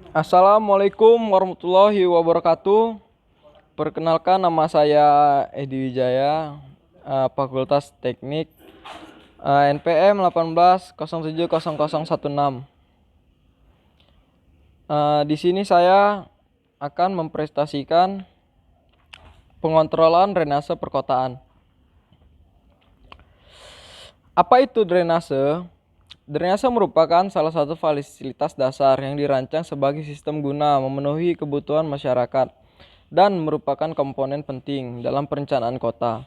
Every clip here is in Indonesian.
Assalamualaikum warahmatullahi wabarakatuh. Perkenalkan, nama saya Edi Wijaya, Fakultas Teknik, NPM 18070016. Di sini saya akan mempresentasikan pengontrolan drainase perkotaan. Apa itu drainase? Drainase merupakan salah satu fasilitas dasar yang dirancang sebagai sistem guna memenuhi kebutuhan masyarakat dan merupakan komponen penting dalam perencanaan kota.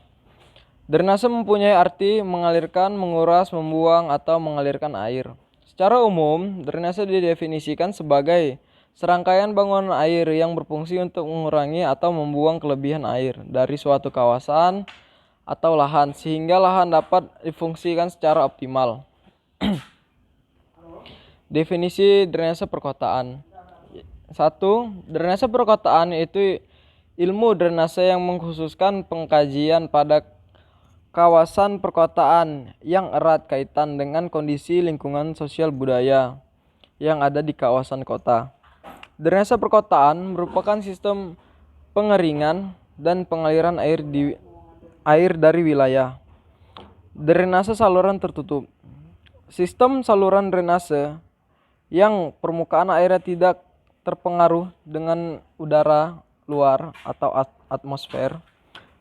Drainase mempunyai arti mengalirkan, menguras, membuang, atau mengalirkan air. Secara umum, drainase didefinisikan sebagai serangkaian bangunan air yang berfungsi untuk mengurangi atau membuang kelebihan air dari suatu kawasan atau lahan sehingga lahan dapat difungsikan secara optimal. Definisi drainase perkotaan. 1. Drainase perkotaan yaitu ilmu drainase yang mengkhususkan pengkajian pada kawasan perkotaan yang erat kaitan dengan kondisi lingkungan sosial budaya yang ada di kawasan kota. Drainase perkotaan merupakan sistem pengeringan dan pengaliran air dari wilayah. Drainase saluran tertutup. Sistem saluran drainase yang permukaan airnya tidak terpengaruh dengan udara luar atau atmosfer.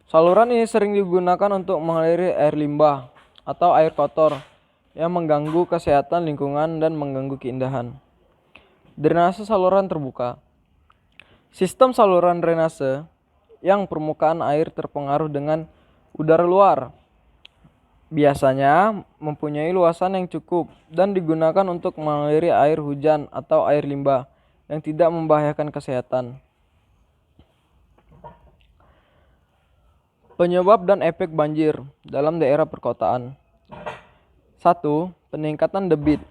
Saluran ini sering digunakan untuk mengaliri air limbah atau air kotor yang mengganggu kesehatan lingkungan dan mengganggu keindahan. Drainase saluran terbuka. Sistem saluran drainase yang permukaan air terpengaruh dengan udara luar biasanya mempunyai luasan yang cukup dan digunakan untuk mengaliri air hujan atau air limbah yang tidak membahayakan kesehatan. Penyebab dan efek banjir dalam daerah perkotaan. 1. Peningkatan debit.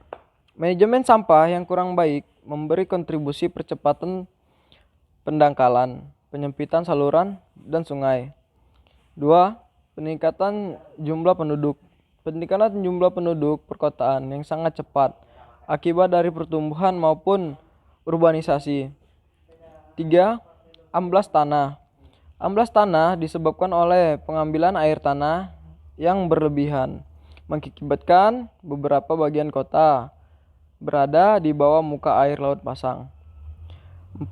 Manajemen sampah yang kurang baik memberi kontribusi percepatan pendangkalan, penyempitan saluran dan sungai. 2. Peningkatan jumlah penduduk. Peningkatan jumlah penduduk perkotaan yang sangat cepat akibat dari pertumbuhan maupun urbanisasi. 3. Amblas tanah. Amblas tanah disebabkan oleh pengambilan air tanah yang berlebihan, mengakibatkan beberapa bagian kota berada di bawah muka air laut pasang. 4.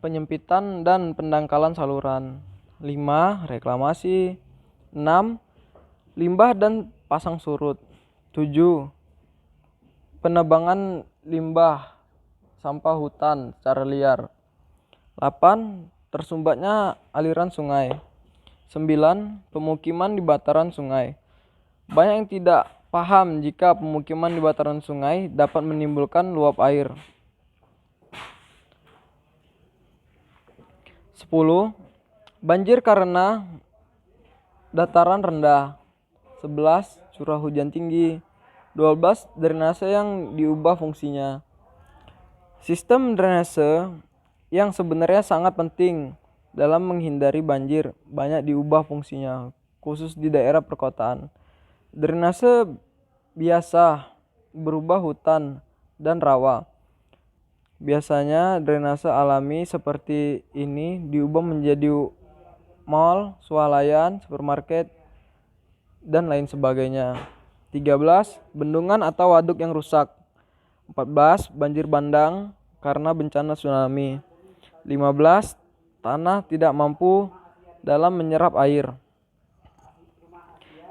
Penyempitan dan pendangkalan saluran. 5. Reklamasi. 6. Limbah dan pasang surut. 7. Penebangan limbah sampah hutan secara liar. 8. Tersumbatnya aliran sungai. 9. Pemukiman di bantaran sungai. Banyak yang tidak paham jika pemukiman di bantaran sungai dapat menimbulkan luap air. 10. Banjir karena dataran rendah. 11. Curah hujan tinggi. 12. Drainase yang diubah fungsinya. Sistem drainase yang sebenarnya sangat penting dalam menghindari banjir banyak diubah fungsinya, khusus di daerah perkotaan. Drainase biasa berubah hutan dan rawa. Biasanya drainase alami seperti ini diubah menjadi mal, swalayan, supermarket, dan lain sebagainya. 13. Bendungan atau waduk yang rusak. 14. Banjir bandang karena bencana tsunami. 15. Tanah tidak mampu dalam menyerap air.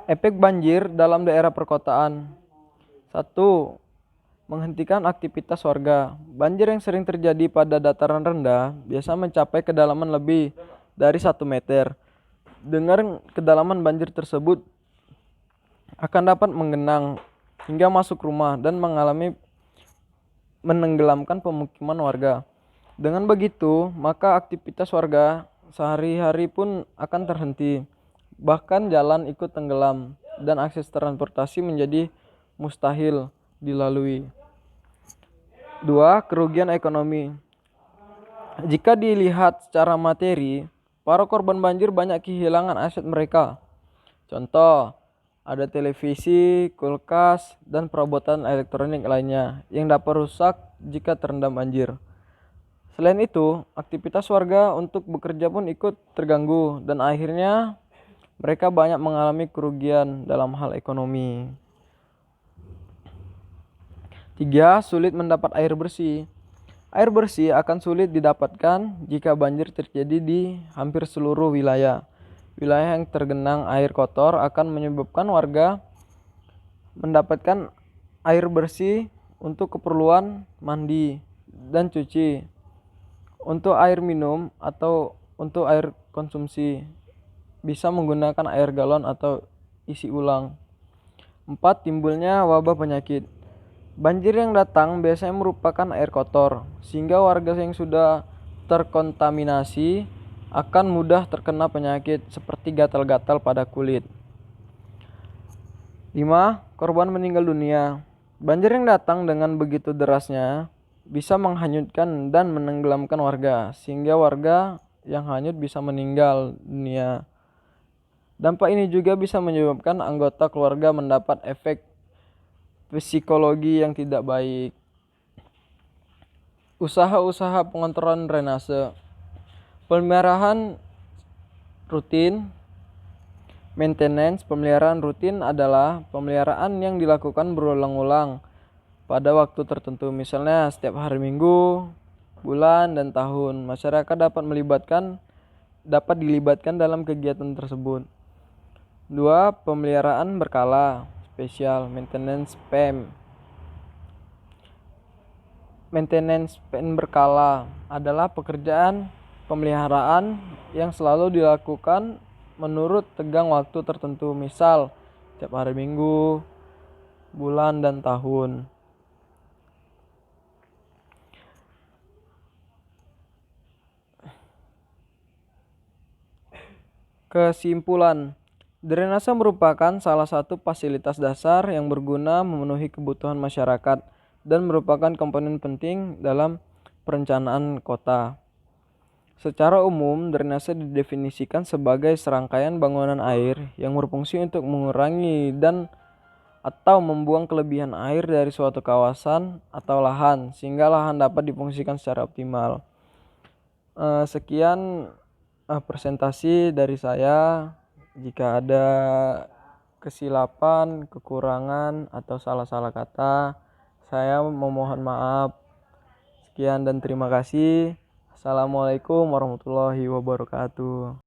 Efek banjir dalam daerah perkotaan. 1. Menghentikan aktivitas warga. Banjir yang sering terjadi pada dataran rendah biasa mencapai kedalaman lebih dari 1 meter. Dengan kedalaman banjir tersebut akan dapat menggenang hingga masuk rumah dan menenggelamkan pemukiman warga. Dengan begitu, maka aktivitas warga sehari-hari pun akan terhenti. Bahkan jalan ikut tenggelam dan akses transportasi menjadi mustahil dilalui. 2. Kerugian ekonomi. Jika dilihat secara materi, para korban banjir banyak kehilangan aset mereka. Contoh, ada televisi, kulkas, dan perabotan elektronik lainnya yang dapat rusak jika terendam banjir. Selain itu, aktivitas warga untuk bekerja pun ikut terganggu dan akhirnya mereka banyak mengalami kerugian dalam hal ekonomi. 3. Sulit mendapat air bersih. Air bersih akan sulit didapatkan jika banjir terjadi di hampir seluruh wilayah. Wilayah yang tergenang air kotor akan menyebabkan warga mendapatkan air bersih untuk keperluan mandi dan cuci, untuk air minum atau untuk air konsumsi. Bisa menggunakan air galon atau isi ulang. 4. Timbulnya wabah penyakit. Banjir yang datang biasanya merupakan air kotor, sehingga warga yang sudah terkontaminasi akan mudah terkena penyakit seperti gatal-gatal pada kulit. 5. Korban meninggal dunia. Banjir yang datang dengan begitu derasnya bisa menghanyutkan dan menenggelamkan warga, sehingga warga yang hanyut bisa meninggal dunia. Dampak ini juga bisa menyebabkan anggota keluarga mendapat efek psikologi yang tidak baik. Usaha-usaha pengontrolan drainase. Pemeliharaan rutin. Maintenance pemeliharaan rutin adalah pemeliharaan yang dilakukan berulang-ulang pada waktu tertentu, misalnya setiap hari Minggu, bulan, dan tahun. Masyarakat dapat dilibatkan dalam kegiatan tersebut. 2. Pemeliharaan berkala spesial, maintenance PEM. Maintenance PEM berkala adalah pekerjaan pemeliharaan yang selalu dilakukan menurut tenggang waktu tertentu, misal setiap hari Minggu, bulan, dan tahun. Kesimpulan, drainase merupakan salah satu fasilitas dasar yang berguna memenuhi kebutuhan masyarakat dan merupakan komponen penting dalam perencanaan kota. Secara umum, drainase didefinisikan sebagai serangkaian bangunan air yang berfungsi untuk mengurangi dan atau membuang kelebihan air dari suatu kawasan atau lahan, sehingga lahan dapat difungsikan secara optimal. Sekian presentasi dari saya. Jika ada kesilapan, kekurangan, atau salah-salah kata, saya memohon maaf. Sekian dan terima kasih. Assalamualaikum warahmatullahi wabarakatuh.